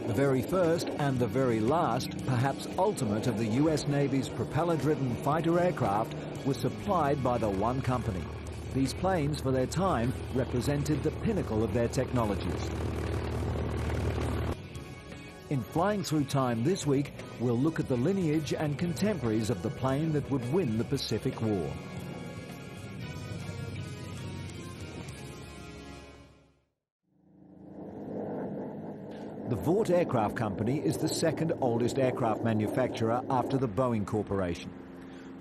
The very first and the very last, perhaps ultimate, of the US Navy's propeller-driven fighter aircraft was supplied by the one company. These planes, for their time, represented the pinnacle of their technologies. In Flying Through Time this week, we'll look at the lineage and contemporaries of the plane that would win the Pacific War. The Vought Aircraft Company is the second oldest aircraft manufacturer after the Boeing Corporation.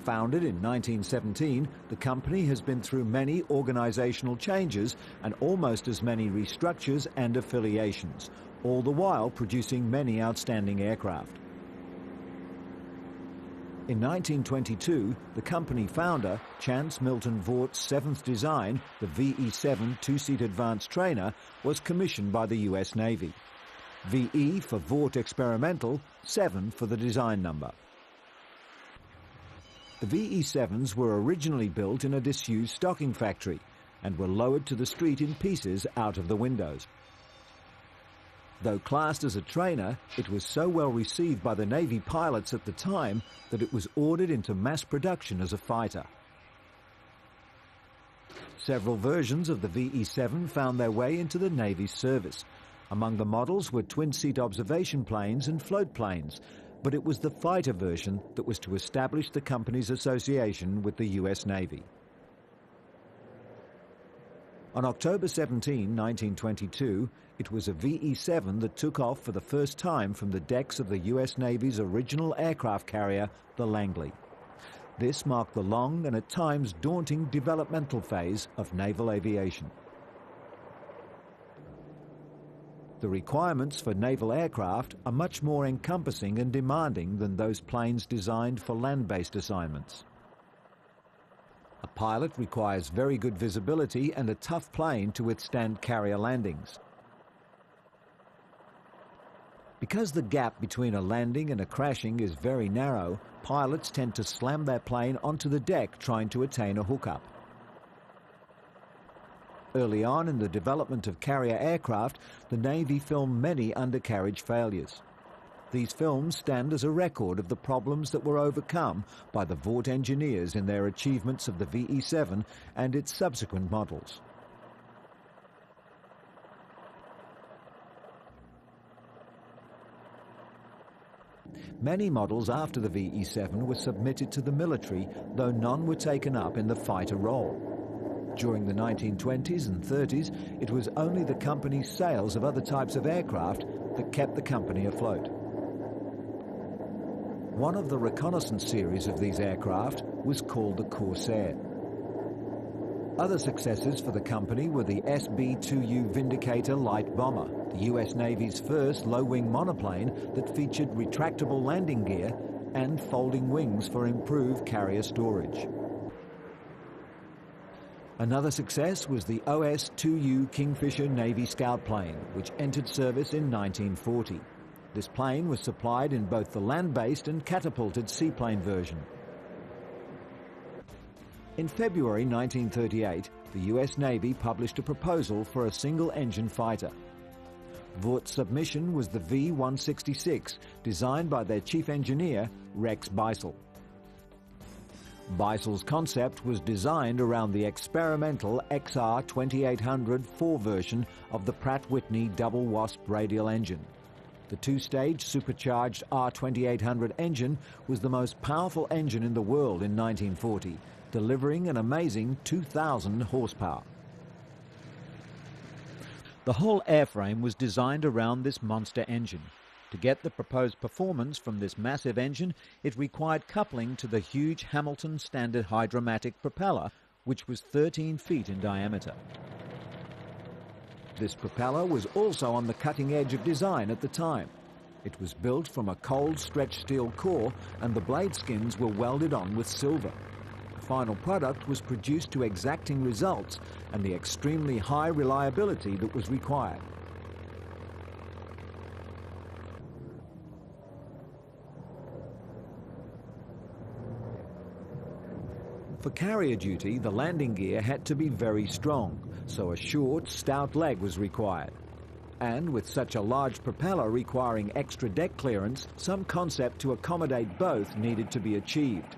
Founded in 1917, the company has been through many organizational changes and almost as many restructures and affiliations, all the while producing many outstanding aircraft. In 1922, the company founder, Chance Milton Vaught's seventh design, the VE-7 two-seat advanced trainer, was commissioned by the US Navy. VE for Vought Experimental, 7 for the design number. The VE-7s were originally built in a disused stocking factory and were lowered to the street in pieces out of the windows. Though classed as a trainer, it was so well received by the Navy pilots at the time that it was ordered into mass production as a fighter. Several versions of the VE-7 found their way into the Navy's service. Among the models were twin-seat observation planes and float planes, but it was the fighter version that was to establish the company's association with the US Navy. On October 17, 1922, it was a VE-7 that took off for the first time from the decks of the US Navy's original aircraft carrier, the Langley. This marked the long and at times daunting developmental phase of naval aviation. The requirements for naval aircraft are much more encompassing and demanding than those planes designed for land-based assignments. A pilot requires very good visibility and a tough plane to withstand carrier landings. Because the gap between a landing and a crashing is very narrow, pilots tend to slam their plane onto the deck trying to attain a hookup. Early on in the development of carrier aircraft, the Navy filmed many undercarriage failures. These films stand as a record of the problems that were overcome by the Vought engineers in their achievements of the VE-7 and its subsequent models. Many models after the VE-7 were submitted to the military, though none were taken up in the fighter role. During the 1920s and 30s, it was only the company's sales of other types of aircraft that kept the company afloat. One of the reconnaissance series of these aircraft was called the Corsair. Other successes for the company were the SB-2U Vindicator light bomber, the US Navy's first low-wing monoplane that featured retractable landing gear and folding wings for improved carrier storage. Another success was the OS-2U Kingfisher Navy Scout plane, which entered service in 1940. This plane was supplied in both the land-based and catapulted seaplane version. In February 1938, the US Navy published a proposal for a single-engine fighter. Vaught's submission was the V-166, designed by their chief engineer, Rex Beisel. Beisel's concept was designed around the experimental XR2800-4 version of the Pratt & Whitney double Wasp radial engine. The two-stage supercharged R2800 engine was the most powerful engine in the world in 1940, delivering an amazing 2,000 horsepower. The whole airframe was designed around this monster engine. To get the proposed performance from this massive engine, it required coupling to the huge Hamilton Standard Hydromatic propeller, which was 13 feet in diameter. This propeller was also on the cutting edge of design at the time. It was built from a cold stretched steel core, and the blade skins were welded on with silver. The final product was produced to exacting results and the extremely high reliability that was required. For carrier duty, the landing gear had to be very strong, so a short, stout leg was required. And with such a large propeller requiring extra deck clearance, some concept to accommodate both needed to be achieved.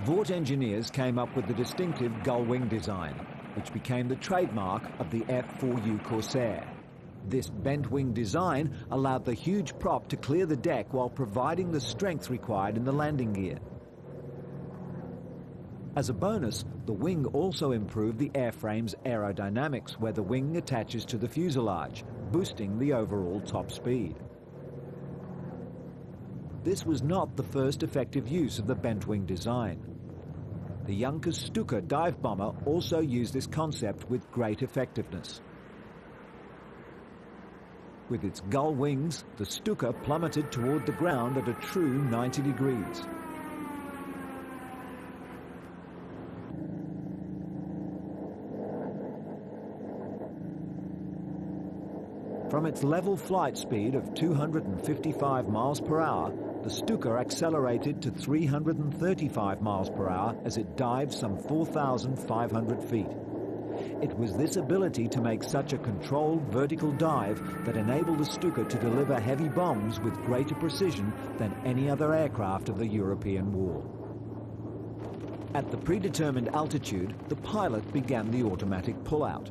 Vought engineers came up with the distinctive gullwing design, which became the trademark of the F4U Corsair. This bent wing design allowed the huge prop to clear the deck while providing the strength required in the landing gear. As a bonus, the wing also improved the airframe's aerodynamics where the wing attaches to the fuselage, boosting the overall top speed. This was not the first effective use of the bent wing design. The Junkers Stuka dive bomber also used this concept with great effectiveness. With its gull wings, the Stuka plummeted toward the ground at a true 90 degrees. From its level flight speed of 255 miles per hour, the Stuka accelerated to 335 miles per hour as it dived some 4,500 feet. It was this ability to make such a controlled vertical dive that enabled the Stuka to deliver heavy bombs with greater precision than any other aircraft of the European war. At the predetermined altitude, the pilot began the automatic pullout.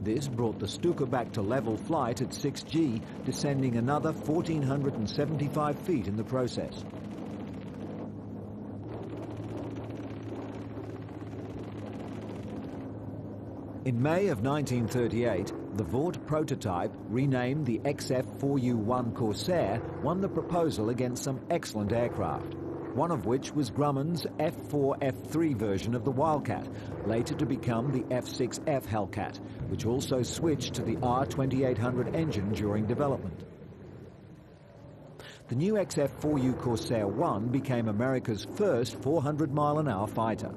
This brought the Stuka back to level flight at 6G, descending another 1,475 feet in the process. In May of 1938, the Vought prototype, renamed the XF4U Corsair, won the proposal against some excellent aircraft, one of which was Grumman's F4-F3 version of the Wildcat, later to become the F6F Hellcat, which also switched to the R2800 engine during development. The new XF4U Corsair I became America's first 400-mile-an-hour fighter.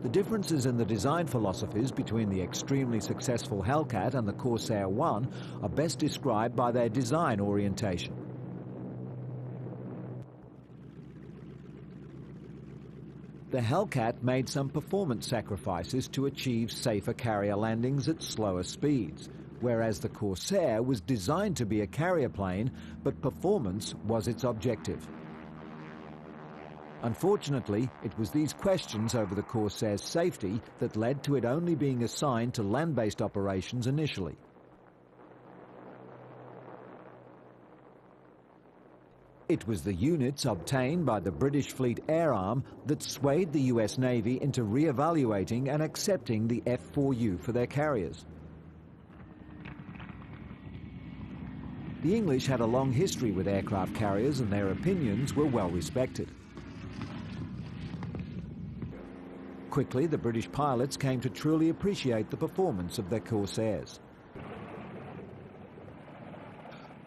The differences in the design philosophies between the extremely successful Hellcat and the Corsair I are best described by their design orientation. The Hellcat made some performance sacrifices to achieve safer carrier landings at slower speeds, whereas the Corsair was designed to be a carrier plane, but performance was its objective. Unfortunately, it was these questions over the Corsair's safety that led to it only being assigned to land-based operations initially. It was the units obtained by the British Fleet Air Arm that swayed the US Navy into re-evaluating and accepting the F4U for their carriers. The English had a long history with aircraft carriers and their opinions were well respected. Quickly, the British pilots came to truly appreciate the performance of their Corsairs.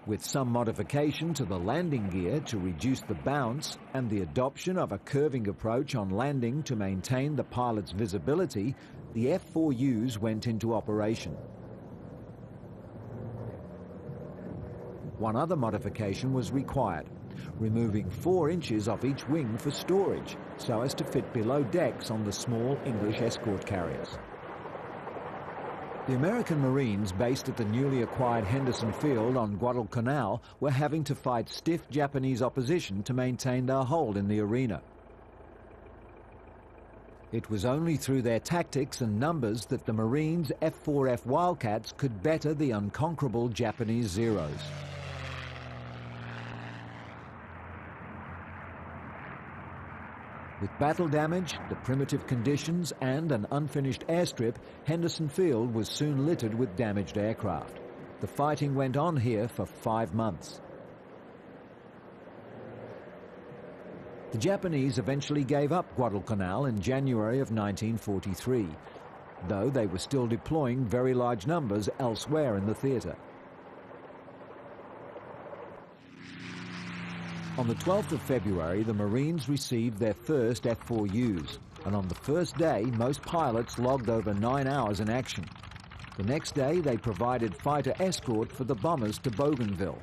With some modification to the landing gear to reduce the bounce and the adoption of a curving approach on landing to maintain the pilot's visibility, the F4Us went into operation. One other modification was required, removing 4 inches off each wing for storage, so as to fit below decks on the small English escort carriers. The American Marines based at the newly acquired Henderson Field on Guadalcanal were having to fight stiff Japanese opposition to maintain their hold in the arena. It was only through their tactics and numbers that the Marines' F4F Wildcats could better the unconquerable Japanese Zeros. With battle damage, the primitive conditions and an unfinished airstrip, Henderson Field was soon littered with damaged aircraft. The fighting went on here for 5 months. The Japanese eventually gave up Guadalcanal in January of 1943, though they were still deploying very large numbers elsewhere in the theater. On the 12th of February, the Marines received their first F4Us, and on the first day, most pilots logged over 9 hours in action. The next day, they provided fighter escort for the bombers to Bougainville,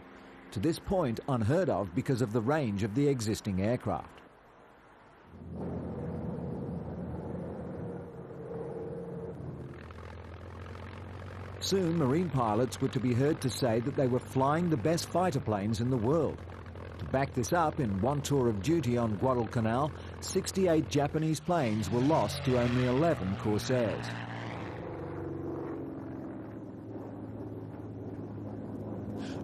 to this point unheard of because of the range of the existing aircraft. Soon, Marine pilots were to be heard to say that they were flying the best fighter planes in the world. To back this up, in one tour of duty on Guadalcanal, 68 Japanese planes were lost to only 11 Corsairs.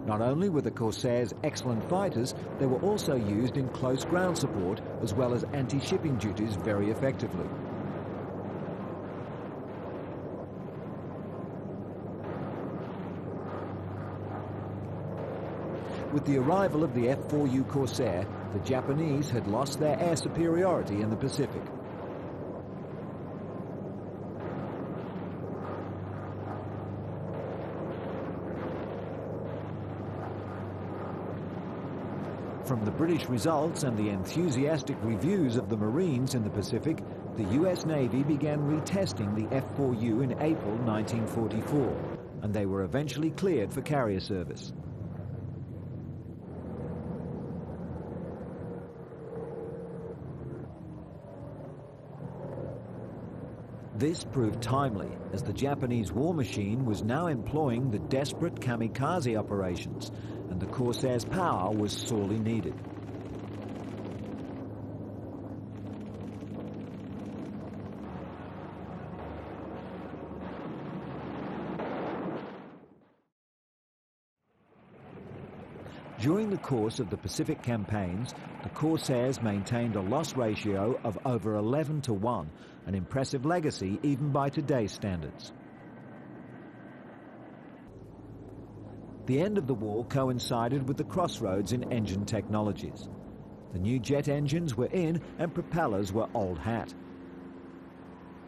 Not only were the Corsairs excellent fighters, they were also used in close ground support as well as anti-shipping duties very effectively. With the arrival of the F4U Corsair, the Japanese had lost their air superiority in the Pacific. From the British results and the enthusiastic reviews of the Marines in the Pacific, the US Navy began retesting the F4U in April 1944, and they were eventually cleared for carrier service. This proved timely, as the Japanese war machine was now employing the desperate kamikaze operations, and the Corsair's power was sorely needed. During the course of the Pacific campaigns, the Corsairs maintained a loss ratio of over 11 to 1, an impressive legacy even by today's standards. The end of the war coincided with the crossroads in engine technologies. The new jet engines were in and propellers were old hat.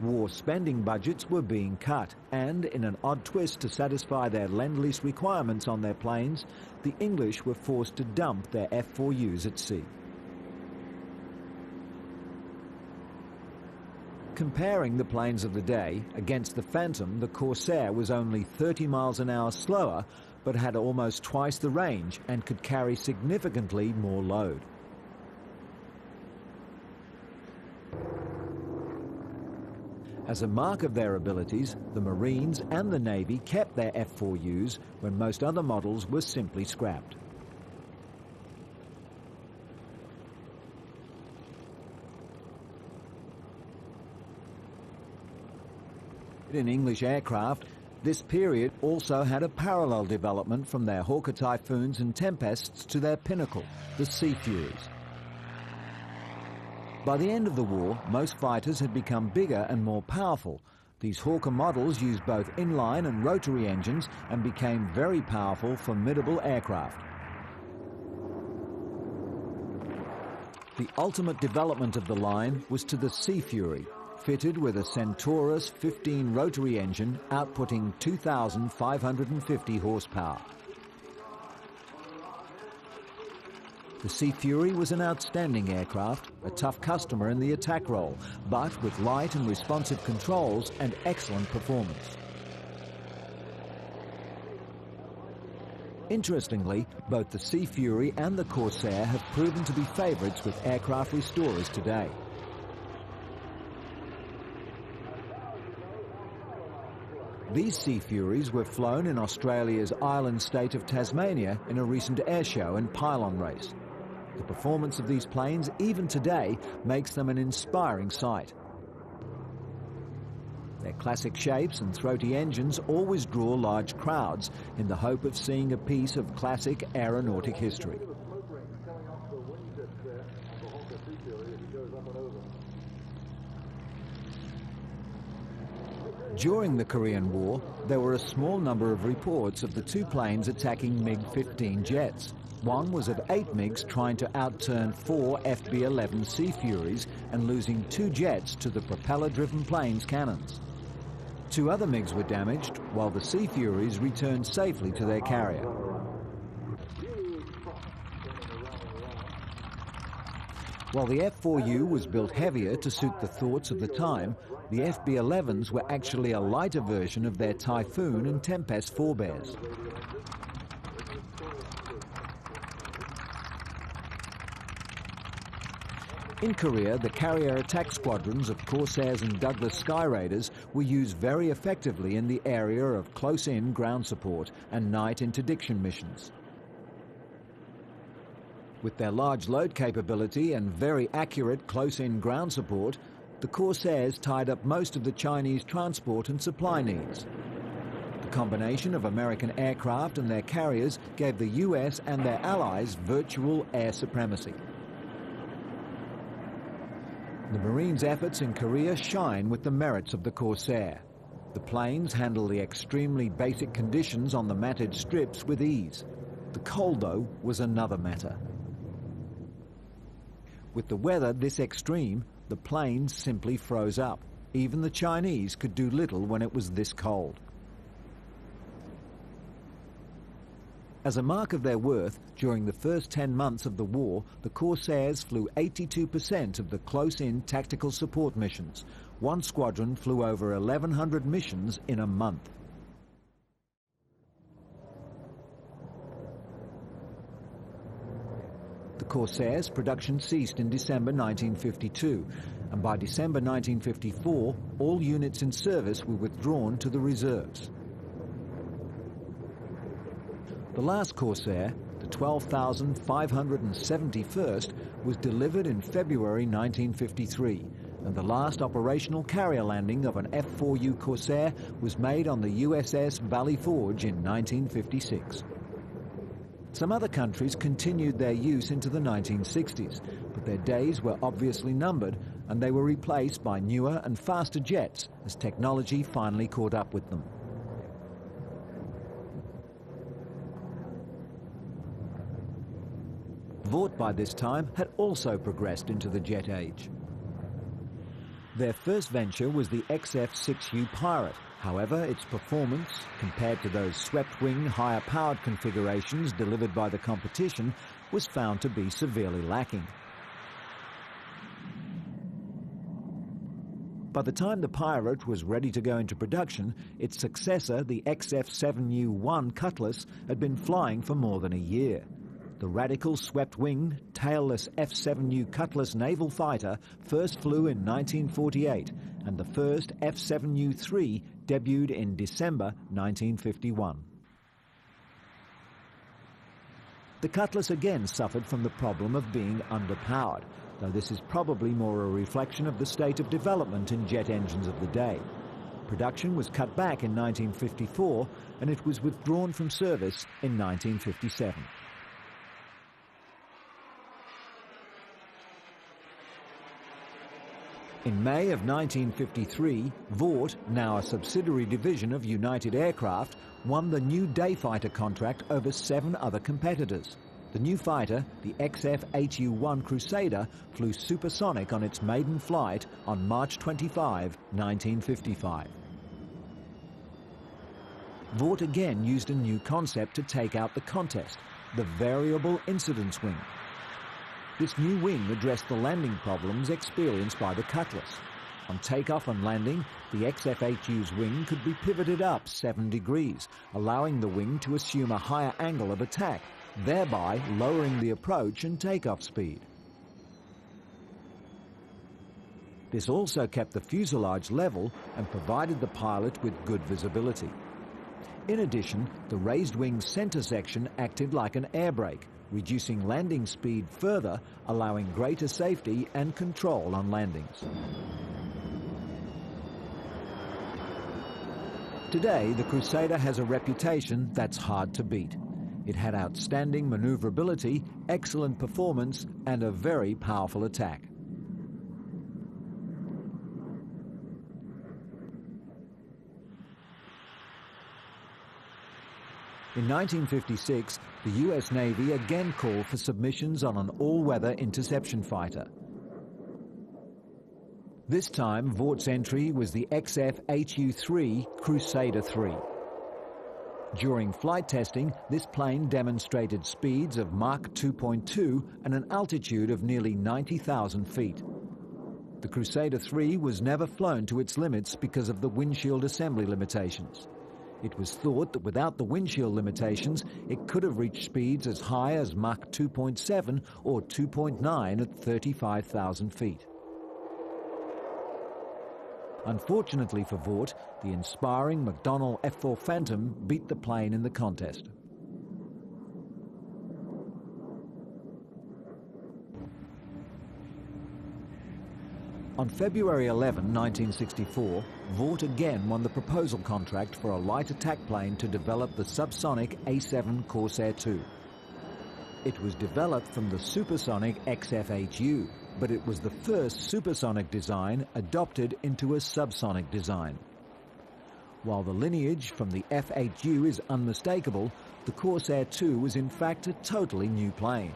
War spending budgets were being cut, and in an odd twist to satisfy their Lend-Lease requirements on their planes, the English were forced to dump their F4Us at sea. Comparing the planes of the day against the Phantom, the Corsair was only 30 miles an hour slower, but had almost twice the range and could carry significantly more load. As a mark of their abilities, the Marines and the Navy kept their F4Us when most other models were simply scrapped. In English aircraft, this period also had a parallel development from their Hawker Typhoons and Tempests to their pinnacle, the Sea Furies. By the end of the war, most fighters had become bigger and more powerful. These Hawker models used both inline and rotary engines and became very powerful, formidable aircraft. The ultimate development of the line was to the Sea Fury, fitted with a Centaurus 15 rotary engine outputting 2,550 horsepower. The Sea Fury was an outstanding aircraft, a tough customer in the attack role, but with light and responsive controls and excellent performance. Interestingly, both the Sea Fury and the Corsair have proven to be favourites with aircraft restorers today. These Sea Furies were flown in Australia's island state of Tasmania in a recent airshow and pylon race. The performance of these planes, even today, makes them an inspiring sight. Their classic shapes and throaty engines always draw large crowds in the hope of seeing a piece of classic aeronautic history. During the Korean War, there were a small number of reports of the two planes attacking MiG-15 jets. One was of 8 MiGs trying to outturn 4 FB-11 Sea Furies and losing 2 jets to the propeller-driven plane's cannons. 2 other MiGs were damaged, while the Sea Furies returned safely to their carrier. While the F4U was built heavier to suit the thoughts of the time, the FB-11s were actually a lighter version of their Typhoon and Tempest forebears. In Korea, the carrier attack squadrons of Corsairs and Douglas Sky Raiders were used very effectively in the area of close-in ground support and night interdiction missions. With their large load capability and very accurate close-in ground support, the Corsairs tied up most of the Chinese transport and supply needs. The combination of American aircraft and their carriers gave the US and their allies virtual air supremacy. The Marines' efforts in Korea shine with the merits of the Corsair. The planes handle the extremely basic conditions on the matted strips with ease. The cold, though, was another matter. With the weather this extreme, the planes simply froze up. Even the Chinese could do little when it was this cold. As a mark of their worth, during the first 10 months of the war, the Corsairs flew 82% of the close-in tactical support missions. One squadron flew over 1,100 missions in a month. The Corsair's production ceased in December 1952, and by December 1954, all units in service were withdrawn to the reserves. The last Corsair, the 12,571st, was delivered in February 1953, and the last operational carrier landing of an F4U Corsair was made on the USS Valley Forge in 1956. Some other countries continued their use into the 1960s, but their days were obviously numbered, and they were replaced by newer and faster jets as technology finally caught up with them. Vought by this time had also progressed into the jet age. Their first venture was the F7U Pirate. However, its performance, compared to those swept-wing, higher-powered configurations delivered by the competition, was found to be severely lacking. By the time the Pirate was ready to go into production, its successor, the F7U Cutlass, had been flying for more than a year. The radical swept-wing, tailless F7U Cutlass naval fighter first flew in 1948, and the first F7U III debuted in December 1951. The Cutlass again suffered from the problem of being underpowered, though this is probably more a reflection of the state of development in jet engines of the day. Production was cut back in 1954, and it was withdrawn from service in 1957. In May of 1953, Vought, now a subsidiary division of United Aircraft, won the new day fighter contract over 7 other competitors. The new fighter, the F7U Crusader, flew supersonic on its maiden flight on March 25, 1955. Vought again used a new concept to take out the contest, the variable incidence wing. This new wing addressed the landing problems experienced by the Cutlass. On takeoff and landing, the F7U's wing could be pivoted up 7 degrees, allowing the wing to assume a higher angle of attack, thereby lowering the approach and takeoff speed. This also kept the fuselage level and provided the pilot with good visibility. In addition, the raised wing center section acted like an air brake, reducing landing speed further, allowing greater safety and control on landings. Today, the Crusader has a reputation that's hard to beat. It had outstanding maneuverability, excellent performance, and a very powerful attack. In 1956, the US Navy again called for submissions on an all-weather interception fighter. This time, Vaught's entry was the F7U Crusader III. During flight testing, this plane demonstrated speeds of Mach 2.2 and an altitude of nearly 90,000 feet. The Crusader III was never flown to its limits because of the windshield assembly limitations. It was thought that without the windshield limitations, it could have reached speeds as high as Mach 2.7 or 2.9 at 35,000 feet. Unfortunately for Vought, the inspiring McDonnell F4 Phantom beat the plane in the contest. On February 11, 1964, Vought again won the proposal contract for a light attack plane to develop the subsonic A-7 Corsair II. It was developed from the supersonic F4U, but it was the first supersonic design adopted into a subsonic design. While the lineage from the F4U is unmistakable, the Corsair II was in fact a totally new plane.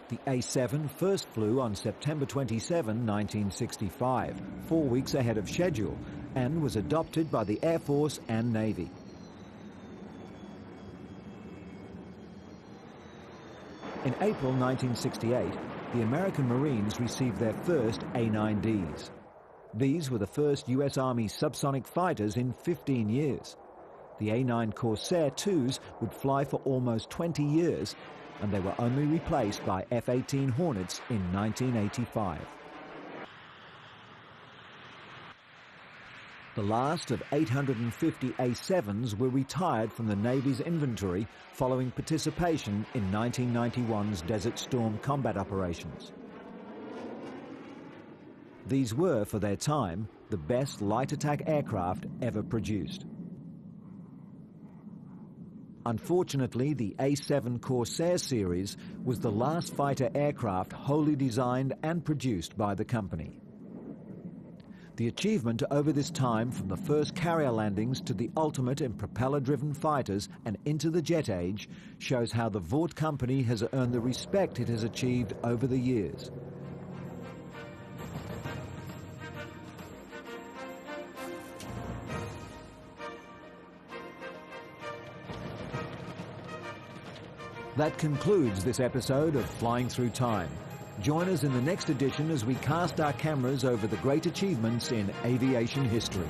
The A-7 first flew on September 27, 1965, 4 weeks ahead of schedule, and was adopted by the Air Force and Navy. In April 1968, the American Marines received their first A-9Ds. These were the first US Army subsonic fighters in 15 years. The A-9 Corsair IIs would fly for almost 20 years, and they were only replaced by F-18 Hornets in 1985. The last of 850 A-7s were retired from the Navy's inventory following participation in 1991's Desert Storm combat operations. These were, for their time, the best light attack aircraft ever produced. Unfortunately, the A-7 Corsair series was the last fighter aircraft wholly designed and produced by the company. The achievement over this time, from the first carrier landings to the ultimate in propeller-driven fighters and into the jet age, shows how the Vought company has earned the respect it has achieved over the years. That concludes this episode of Flying Through Time. Join us in the next edition as we cast our cameras over the great achievements in aviation history.